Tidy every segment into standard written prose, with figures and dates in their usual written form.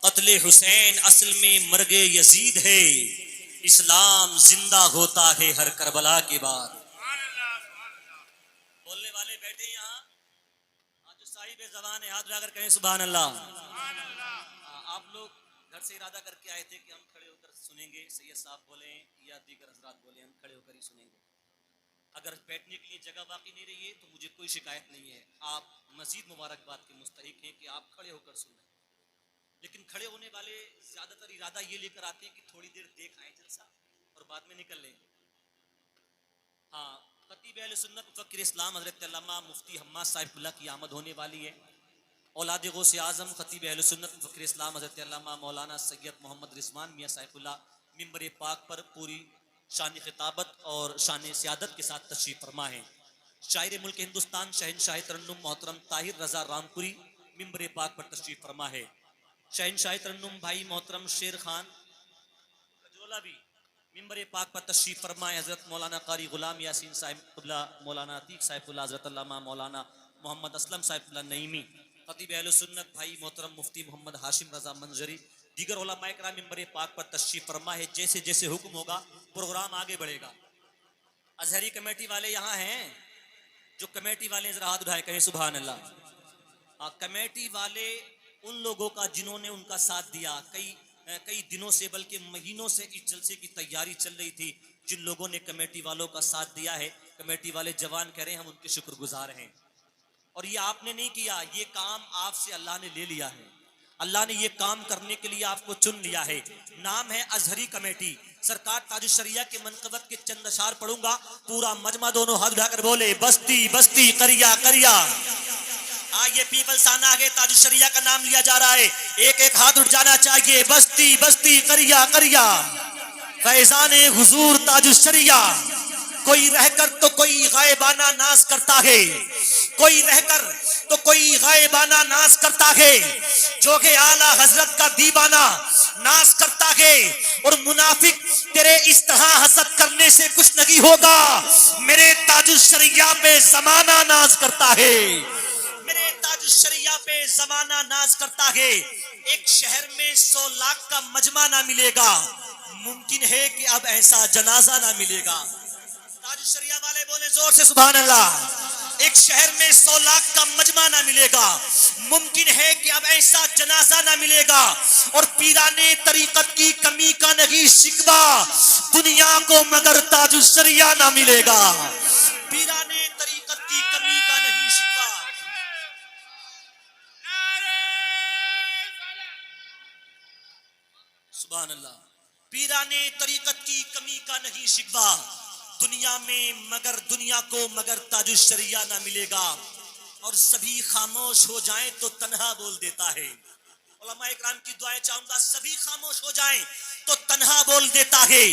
قتل حسین اصل میں مرگ یزید ہے، اسلام زندہ ہوتا ہے ہر کربلا کے بعد۔ بولنے والے بیٹھے یہاں، آج جو صاحب زبان ہے ہاتھ اٹھا کر کہیں سبحان اللہ۔ آپ لوگ گھر سے ارادہ کر کے آئے تھے کہ ہم کھڑے ہو کر سنیں گے، سید صاحب بولیں یا دیگر حضرات بولیں، ہم کھڑے ہو کر ہی سنیں گے۔ اگر بیٹھنے کے لیے جگہ باقی نہیں رہی ہے تو مجھے کوئی شکایت نہیں ہے، آپ مزید مبارکباد کے مستحق ہیں کہ آپ کھڑے ہو کر سن رہے ہیں۔ لیکن کھڑے ہونے والے زیادہ تر ارادہ یہ لے کر آتے ہیں کہ تھوڑی دیر دیکھ آئیں جلسہ اور بعد میں نکل لیں۔ ہاں، خطیب اہل سنت مفکر اسلام حضرت علامہ مفتی حماد صاحب اللہ کی آمد ہونے والی ہے۔ اولاد غوث اعظم خطیب اہل سنت مفکر اسلام حضرت علامہ مولانا سید محمد رضوان میاں صاحب اللہ ممبر پاک پر پوری شان خطابت اور شان سیادت کے ساتھ تشریف فرما ہے۔ شاعر ملک ہندوستان شہنشاہ ترنم محترم طاہر رضا رامپوری ممبر پاک پر تشریف فرما ہے۔ شہنشاہ ترنم بھائی محترم شیر خان کجرولا بھی ممبر پاک پر تشریف فرمائے۔ حضرت مولانا قاری غلام یاسین صاحب اللہ، مولانا عتیق صاحب اللہ، حضرت علامہ مولانا محمد اسلم صاحب اللہ نعیمی، خطیب اہل سنت بھائی محترم مفتی محمد ہاشم رضا منظری، دیگر علماء کرام ممبر پاک پر تشریف فرما ہے۔ جیسے جیسے حکم ہوگا پروگرام آگے بڑھے گا۔ ازہری کمیٹی والے یہاں ہیں؟ جو کمیٹی والے ذرا ہاتھ اٹھائے کہیں سبحان اللہ۔ کمیٹی والے ان لوگوں کا جنہوں نے ان کا ساتھ دیا، کئی دنوں سے بلکہ مہینوں سے اس جلسے کی تیاری چل رہی تھی، جن لوگوں نے کمیٹی والوں کا ساتھ دیا ہے، کمیٹی والے جوان کہہ رہے ہیں ہم ان کے شکر گزار ہیں۔ اور یہ آپ نے نہیں کیا، یہ کام آپ سے اللہ نے لے لیا ہے، اللہ نے یہ کام کرنے کے لیے آپ کو چن لیا ہے۔ نام ہے ازہری کمیٹی۔ سرکار تاج الشریعہ کے منقبت کے چند اشعار پڑھوں گا، پورا مجمع دونوں ہاتھ اٹھا کر بولے بستی بستی کریا کریا۔ آئیے پیپل سانا آگے تاج الشریعہ کا نام لیا جا رہا ہے، ایک ایک ہاتھ اٹھ جانا چاہیے۔ بستی بستی کریا کریا، فیضان حضور تاج الشریعہ۔ کوئی رہ کر تو کوئی غائبانہ ناز کرتا ہے، کوئی رہ کر تو کوئی غائبانہ ناز کرتا ہے، جو کہ اعلیٰ حضرت کا دیوانہ ناز کرتا ہے۔ اور منافق تیرے اس طرح حسد کرنے سے کچھ نہیں ہوگا، میرے تاج الشریعہ پہ زمانہ ناز کرتا ہے، میرے تاج الشریعہ پہ زمانہ ناز کرتا ہے۔ ایک شہر میں 100 لاکھ کا مجمع نہ ملے گا، ممکن ہے کہ اب ایسا جنازہ نہ ملے گا۔ تاج الشریعہ والے بولے زور سے سبحان اللہ۔ ایک شہر میں 100 لاکھ کا مجمع نہ ملے گا، ممکن ہے کہ اب ایسا جنازہ نہ ملے گا۔ اور پیران طریقت کی کمی کا نہیں شکوہ، دنیا کو مگر تاج الشریعہ نہ ملے گا۔ پیران طریقت کی کمی کا نہیں شکوہ۔ سبحان اللہ۔ پیران طریقت کی کمی کا نہیں شکوہ، دنیا میں مگر دنیا کو مگر تاج الشریعہ نہ ملے گا۔ اور سبھی خاموش ہو جائیں تو تنہا بول دیتا ہے۔ علماء اکرام کی دعائیں چاہوں گا، سبھی خاموش ہو جائیں تو تنہا بول دیتا ہے۔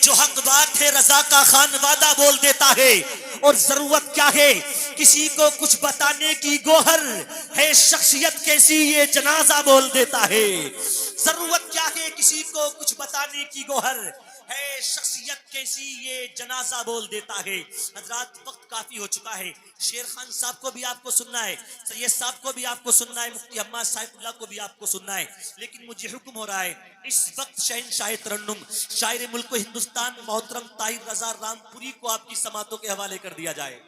جو حق بات ہے رضا کا خان وعدہ بول دیتا ہے۔ اور ضرورت کیا ہے کسی کو کچھ بتانے کی، گوہر ہے شخصیت کیسی یہ جنازہ بول دیتا ہے۔ ضرورت کیا ہے کسی کو کچھ بتانے کی، گوہر ہے شخصیت کیسی یہ جنازہ بول دیتا ہے۔ حضرات وقت کافی ہو چکا ہے، شیر خان صاحب کو بھی آپ کو سننا ہے، سید صاحب کو بھی آپ کو سننا ہے، مفتی حماد صاحب اللہ کو بھی آپ کو سننا ہے، لیکن مجھے حکم ہو رہا ہے اس وقت شہنشاہ ترنم شاعر ملک ہندوستان محترم طاہر رضا رامپوری کو آپ کی سماعتوں کے حوالے کر دیا جائے۔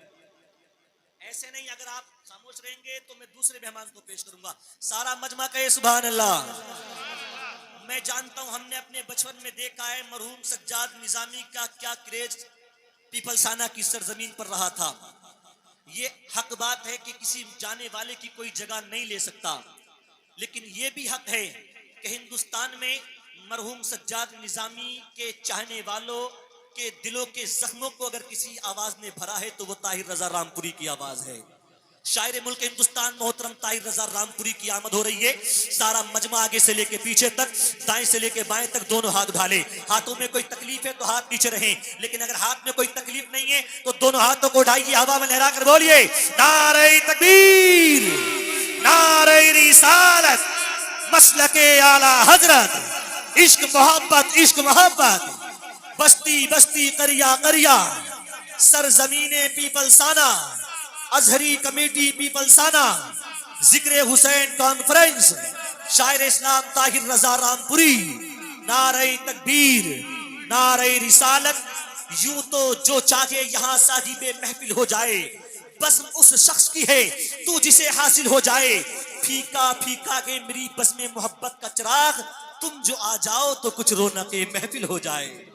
ایسے نہیں، اگر آپ خاموش رہیں گے تو میں دوسرے مہمان کو پیش کروں گا۔ سارا مجمع کہے سبحان اللہ۔ میں جانتا ہوں ہم نے اپنے بچپن میں دیکھا ہے مرحوم سجاد نظامی کا کیا کریز پیپل سانا کی سرزمین پر رہا تھا۔ یہ حق بات ہے کہ کسی جانے والے کی کوئی جگہ نہیں لے سکتا، لیکن یہ بھی حق ہے کہ ہندوستان میں مرحوم سجاد نظامی کے چاہنے والوں کے دلوں کے زخموں کو اگر کسی آواز نے بھرا ہے تو وہ طاہر رضا رامپوری کی آواز ہے۔ شاعر ملک ہندوستان محترم طاہر رضا رامپوری کی آمد ہو رہی ہے۔ سارا مجمع آگے سے لے کے پیچھے تک، دائیں سے لے کے بائیں تک دونوں ہاتھ اٹھا لے۔ ہاتھوں میں کوئی تکلیف ہے تو ہاتھ نیچے رہیں، لیکن اگر ہاتھ میں کوئی تکلیف نہیں ہے تو دونوں ہاتھوں کو اٹھائیے، ہوا میں لہرا کر بولیے نعرہ تکبیر، نعرہ رسالت، مسلک اعلی حضرت، عشق محبت، عشق محبت، بستی بستی کریا کریا، سرزمین پیپل سانا، ازہری کمیٹی پیپل سانا، ذکر حسین کانفرنس، شاعر اسلام طاہر رضا رامپوری، نعرہ تکبیر، نعرہ رسالت. یوں تو جو چاہے یہاں صاحب محفل ہو جائے، بزم اس شخص کی ہے تو جسے حاصل ہو جائے. پھیکا پھیکا کے میری بزم محبت کا چراغ، تم جو آ جاؤ تو کچھ رونق محفل ہو جائے.